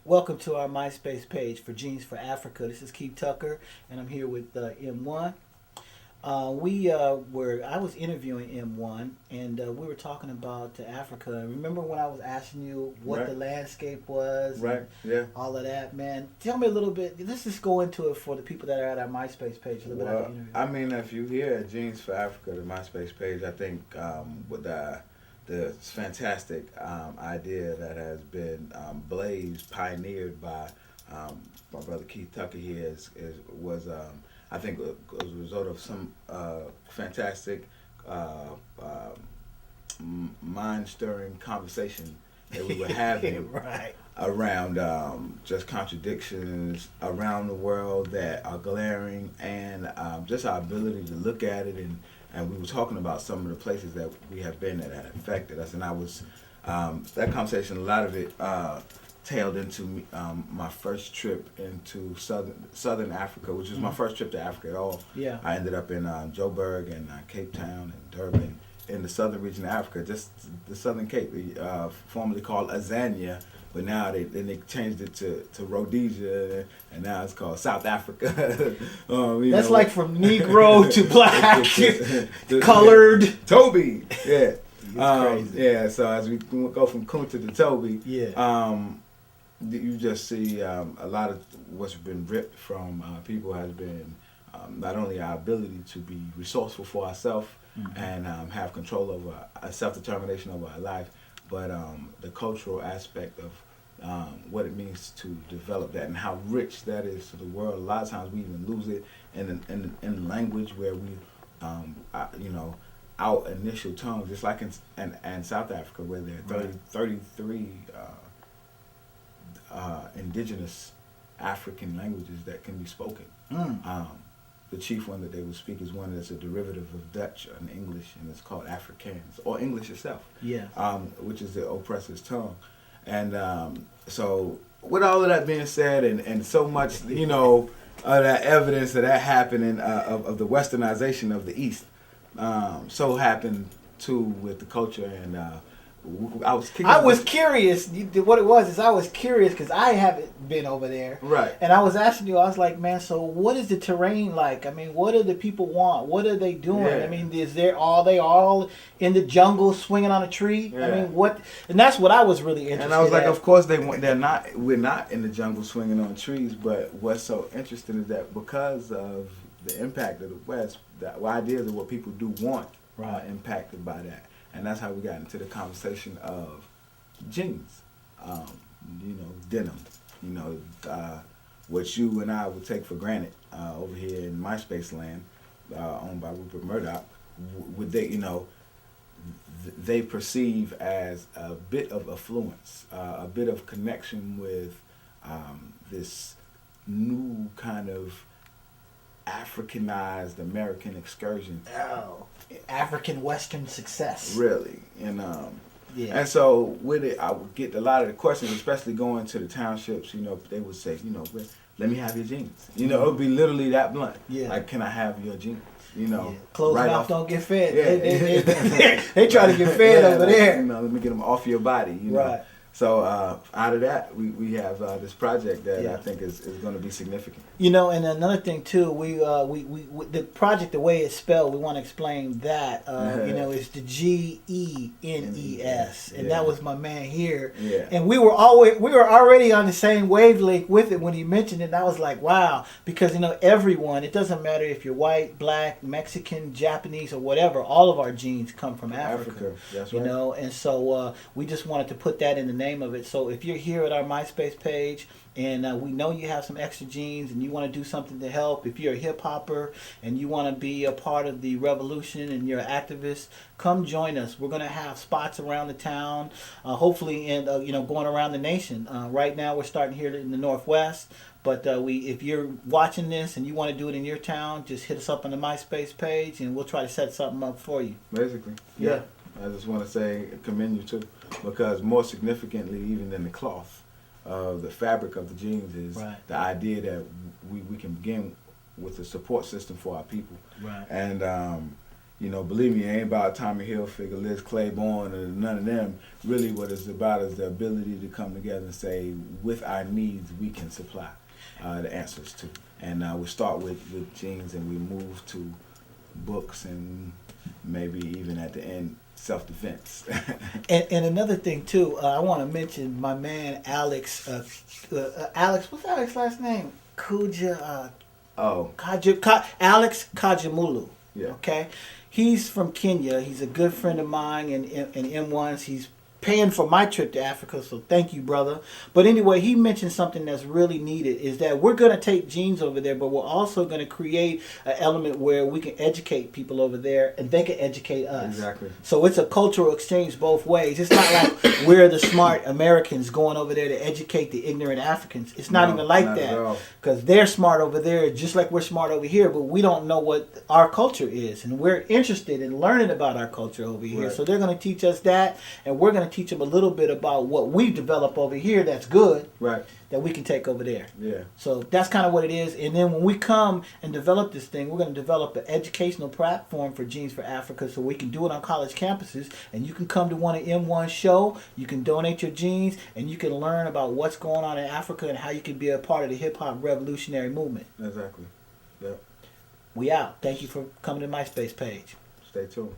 Welcome to our MySpace page for Genes for Africa. This is Keith Tucker, and I'm here with M1. I was interviewing M1, and we were talking about Africa. Remember when I was asking you what Right. the landscape was? Right. Yeah. All of that, man. Tell me a little bit. Let's just go into it for the people that are at our MySpace page. A little bit of Well, the interview. I mean, if you hear Genes for Africa, the MySpace page, I think with the fantastic idea that has been blazed, pioneered by my brother Keith Tucker here was I think was a result of some fantastic mind-stirring conversation that we were having Right. around just contradictions around the world that are glaring, and just our ability to look at it, and we were talking about some of the places that we have been that had affected us, and I was that conversation, a lot of it tailed into my first trip into southern Africa, which was my first trip to Africa at all. Yeah. I ended up in Joburg and Cape Town and Durban, in the southern region of Africa, just the Southern Cape, formerly called Azania, but now they changed it to Rhodesia, and now it's called South Africa. That's like from Negro to black, colored. Toby, yeah. It's crazy. Yeah, so as we go from Kunta to Toby, Yeah. you just see a lot of what's been ripped from people has been not only our ability to be resourceful for ourselves, and have control over self-determination over our life, but the cultural aspect of what it means to develop that and how rich that is to the world. A lot of times we even lose it in language where we, our initial tongue, just like in South Africa, where there are 33 indigenous African languages that can be spoken. The chief one that they would speak is one that's a derivative of Dutch and English, and it's called Afrikaans, or English itself, Yeah. which is the oppressor's tongue. And so with all of that being said, and so much, of that evidence of that happening, of the westernization of the East, so happened too with the culture, and I was curious. What it was is I was curious because I haven't been over there. Right. And I was asking you, I was like, man, so what is the terrain like? I mean, what do the people want? What are they doing? Yeah. I mean, they all in the jungle swinging on a tree? Yeah. I mean, what? And that's what I was really interested in. And I was like, of course we're not in the jungle swinging on trees, but what's so interesting is that because of the impact of the West, the ideas of what people do want are impacted by that. And that's how we got into the conversation of jeans, denim, what you and I would take for granted over here in MySpace land, owned by Rupert Murdoch, would they perceive as a bit of affluence, a bit of connection with this new kind of Africanized American excursion. Oh, African Western success. Really, and Yeah. and so with it, I would get a lot of the questions, especially going to the townships. They would say, let me have your jeans. It would be literally that blunt. Yeah. Like, can I have your jeans? Closed right mouth off. don't get fed. Yeah. They try to get fed over there. Let me get them off your body. Right. So out of that, we have this project that I think is going to be significant. And another thing too, we the project, the way it's spelled, we want to explain that. It's the GENES, and that was my man here. Yeah. And we were already on the same wavelength with it when he mentioned it. And I was like, wow, because everyone, it doesn't matter if you're white, black, Mexican, Japanese, or whatever. All of our genes come from Africa. That's right. And so we just wanted to put that in the name of it. So if you're here at our MySpace page, and we know you have some extra genes and you want to do something to help, if you're a hip hopper and you want to be a part of the revolution and you're an activist, come join us. We're going to have spots around the town, hopefully, and going around the nation. Right now we're starting here in the Northwest, but if you're watching this and you want to do it in your town, just hit us up on the MySpace page and we'll try to set something up for you. Basically, Yeah. I just want to say, commend you too, because more significantly even than the cloth, the fabric of the jeans is the idea that we can begin with a support system for our people. Right. And you know, believe me, it ain't about Tommy Hilfiger, Liz Claiborne, or none of them. Really, what it's about is the ability to come together and say, with our needs, we can supply the answers to. And we start with jeans, and we move to books, and maybe even at the end, self-defense. And another thing too, I want to mention my man Alex. Alex, what's Alex's last name? Kuja. Alex Kajamulu. Yeah. Okay, he's from Kenya. He's a good friend of mine in M1s. He's paying for my trip to Africa, so thank you, brother. But anyway, he mentioned something that's really needed, is that we're going to take jeans over there, but we're also going to create an element where we can educate people over there and they can educate us. Exactly. So it's a cultural exchange both ways. It's not like we're the smart Americans going over there to educate the ignorant Africans. It's not even like that, because they're smart over there just like we're smart over here, but we don't know what our culture is, and we're interested in learning about our culture over here. Right. So they're going to teach us that, and we're going to teach them a little bit about what we develop over here that's good, Right. that we can take over there. Yeah. So that's kind of what it is. And then when we come and develop this thing, we're going to develop an educational platform for Jeans for Africa, so we can do it on college campuses, and you can come to one of M1's show, you can donate your jeans, and you can learn about what's going on in Africa and how you can be a part of the hip-hop revolutionary movement. Exactly. Yep. We out. Thank you for coming to my MySpace page. Stay tuned.